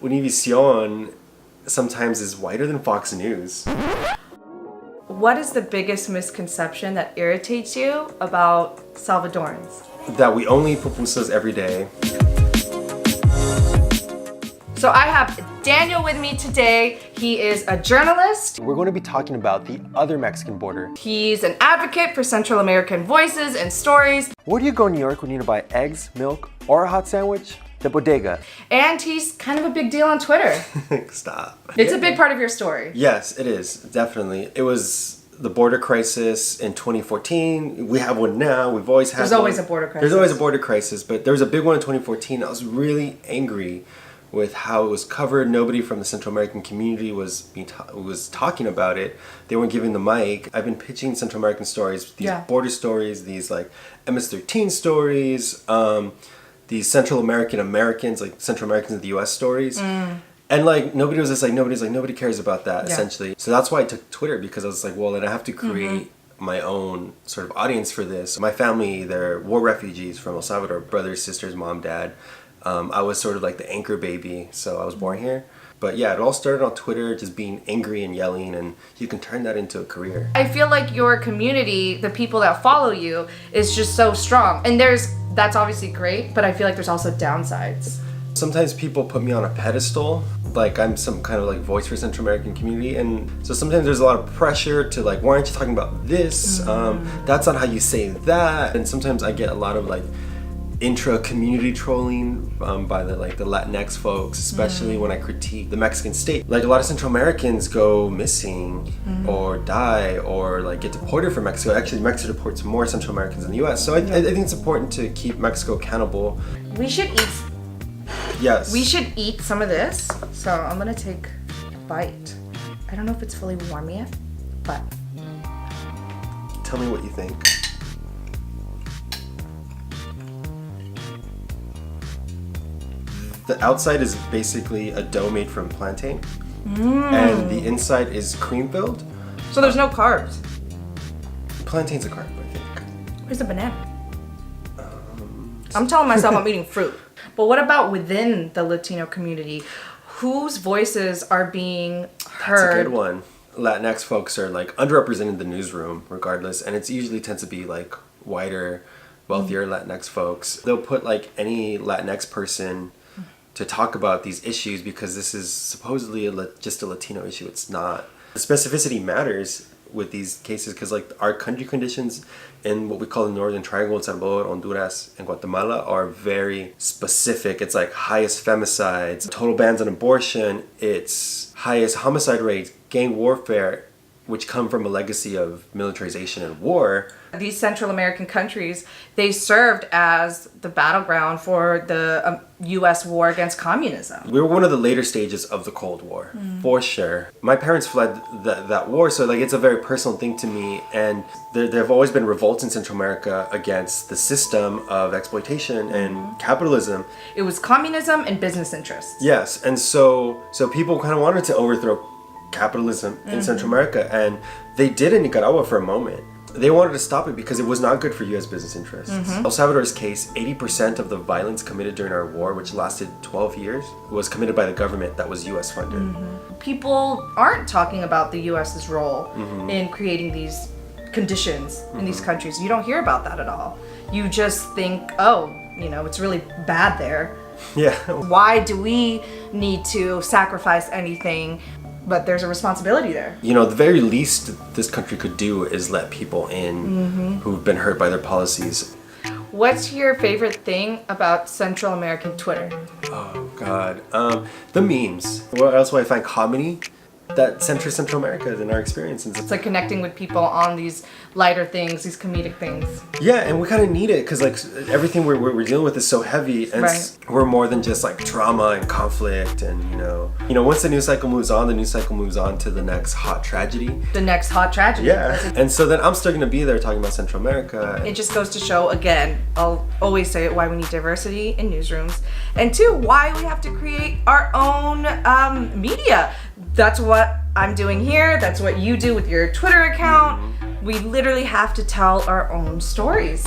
Univision sometimes is whiter than Fox News. What is the biggest misconception that irritates you about Salvadorans? That we only eat pupusas every day. So I have Daniel with me today. He is a journalist. We're going to be talking about the other Mexican border. He's an advocate for Central American voices and stories. Where do you go in New York when you need to buy eggs, milk, or a hot sandwich? The bodega. And he's kind of a big deal on Twitter. Stop. It's a big part of your story. Yes, it is. Definitely. It was the border crisis in 2014. We have one now. We've always had There's always a border crisis. There's always a border crisis, but there was a big one in 2014. I was really angry with how it was covered. Nobody from the Central American community was talking about it. They weren't giving the mic. I've been pitching Central American stories, these border stories, these like MS-13 stories, these Central Americans, like Central Americans in the US stories. And like nobody cares about that essentially. So that's why I took Twitter, because I was like, well, then I have to create my own sort of audience for this. My family, they're war refugees from El Salvador, brothers, sisters, mom, dad. I was sort of like the anchor baby, so I was born here. But yeah, it all started on Twitter, just being angry and yelling, and you can turn that into a career. I feel like your community, the people that follow you, is just so strong. And that's obviously great, but I feel like there's also downsides. Sometimes people put me on a pedestal, like I'm some kind of like voice for Central American community, and so sometimes there's a lot of pressure to like, why aren't you talking about this? That's not how you say that. And sometimes I get a lot of like intra-community trolling by the Latinx folks, especially when I critique the Mexican state. Like a lot of Central Americans go missing or die or like get deported from Mexico. Actually, Mexico deports more Central Americans in the US. So I think it's important to keep Mexico accountable. We should eat. Yes. We should eat some of this. So I'm gonna take a bite. I don't know if it's fully warm yet, but. Tell me what you think. The outside is basically a dough made from plantain, and the inside is cream filled. So there's no carbs. Plantain's a carb, I think. Where's the banana? I'm telling myself I'm eating fruit. But what about within the Latino community? Whose voices are being heard? That's a good one. Latinx folks are like underrepresented in the newsroom regardless, and it usually tends to be like whiter, wealthier Latinx folks. They'll put like any Latinx person to talk about these issues because this is supposedly just a Latino issue. It's not. The specificity matters with these cases because like our country conditions in what we call the Northern Triangle in Salvador, Honduras, and Guatemala are very specific. It's like highest femicides, total bans on abortion, it's highest homicide rates, gang warfare, which come from a legacy of militarization and war. These Central American countries, they served as the battleground for the U.S. war against communism. We were one of the later stages of the Cold War, for sure. My parents fled that war, so like it's a very personal thing to me. And there have always been revolts in Central America against the system of exploitation and capitalism. It was communism and business interests. Yes, and so people kind of wanted to overthrow capitalism in Central America, and they did in Nicaragua for a moment. They wanted to stop it because it was not good for U.S. business interests. El Salvador's case, 80% of the violence committed during our war, which lasted 12 years, was committed by the government that was U.S. funded. People aren't talking about the U.S.'s role in creating these conditions in these countries. You don't hear about that at all. You just think, oh, it's really bad there. Yeah. Why do we need to sacrifice anything? But there's a responsibility there. The very least this country could do is let people in who've been hurt by their policies. What's your favorite thing about Central American Twitter? Oh, God. The memes. What else do I find comedy? That Central America is in our experience. It's like connecting with people on these lighter things, these comedic things. Yeah, and we kind of need it because like everything we're dealing with is so heavy, and we're more than just like trauma and conflict, and once the news cycle moves on, to the next hot tragedy. The next hot tragedy. Yeah, and so then I'm still gonna be there talking about Central America. It just goes to show, again, I'll always say it, why we need diversity in newsrooms, and two, why we have to create our own media. That's what I'm doing here. That's what you do with your Twitter account. We literally have to tell our own stories.